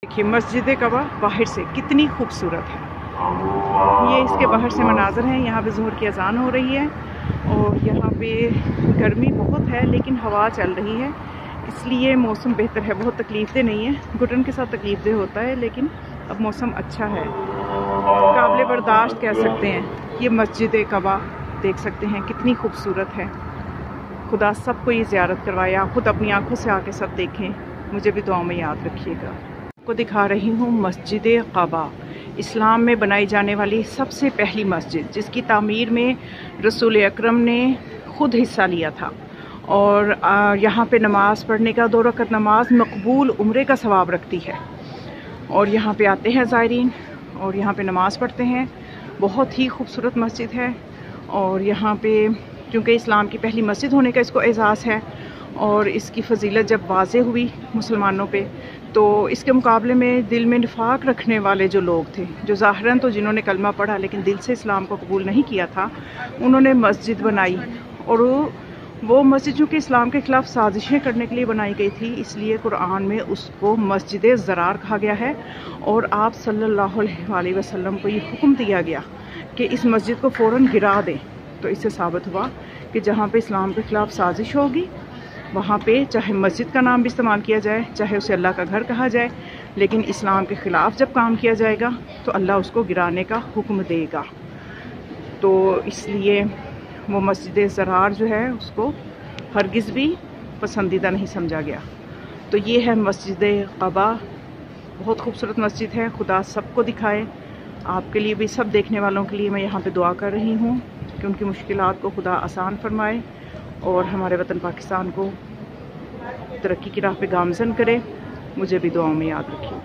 देखिए मस्जिद कबा बाहर से कितनी खूबसूरत है। ये इसके बाहर से मनाज़र हैं। यहाँ पे ज़ोहर की अज़ान हो रही है और यहाँ पे गर्मी बहुत है लेकिन हवा चल रही है, इसलिए मौसम बेहतर है। बहुत तकलीफ़देह नहीं है, घुटन के साथ तकलीफ़देह होता है, लेकिन अब मौसम अच्छा है, काबिल बर्दाश्त कह सकते हैं। ये मस्जिद कबा देख सकते हैं कितनी खूबसूरत है। खुदा सबको ये ज़ियारत करवाए, आप खुद अपनी आँखों से आके सब देखें। मुझे भी दुआओं में याद रखिएगा। को दिखा रही हूँ मस्जिद कबा, इस्लाम में बनाई जाने वाली सबसे पहली मस्जिद, जिसकी तामीर में रसूल अकरम ने ख़ुद हिस्सा लिया था। और यहाँ पे नमाज़ पढ़ने का, 2 रकात नमाज मकबूल उम्रे का सवाब रखती है। और यहाँ पे आते हैं ज़ायरीन और यहाँ पे नमाज़ पढ़ते हैं। बहुत ही खूबसूरत मस्जिद है और यहाँ पे क्योंकि इस्लाम की पहली मस्जिद होने का इसको एजाज़ है और इसकी फजीलत जब वाज़े हुई मुसलमानों पे, तो इसके मुकाबले में दिल में निफाक रखने वाले जो लोग थे, जो ज़ाहिरन तो जिन्होंने कलमा पढ़ा लेकिन दिल से इस्लाम को कबूल नहीं किया था, उन्होंने मस्जिद बनाई। और वो मस्जिद चूँकि इस्लाम के ख़िलाफ़ साजिशें करने के लिए बनाई गई थी, इसलिए कुरान में उसको मस्जिद ज़रार कहा गया है। और आप सल्लल्लाहु अलैहि वसल्लम को ये हुक्म दिया गया कि इस मस्जिद को फ़ौरन गिरा दें। तो इससे साबित हुआ कि जहाँ पे इस्लाम के ख़िलाफ़ साजिश होगी वहाँ पे चाहे मस्जिद का नाम भी इस्तेमाल किया जाए, चाहे उसे अल्लाह का घर कहा जाए, लेकिन इस्लाम के ख़िलाफ़ जब काम किया जाएगा तो अल्लाह उसको गिराने का हुक्म देगा। तो इसलिए वो मस्जिद ज़रार जो है उसको हरगिज़ भी पसंदीदा नहीं समझा गया। तो ये है मस्जिद कबा, बहुत खूबसूरत मस्जिद है। खुदा सबको दिखाए, आपके लिए भी, सब देखने वालों के लिए मैं यहाँ पे दुआ कर रही हूँ कि उनकी मुश्किलात को खुदा आसान फरमाए और हमारे वतन पाकिस्तान को तरक्की की राह पे गामज़न करे। मुझे भी दुआओं में याद रखिए।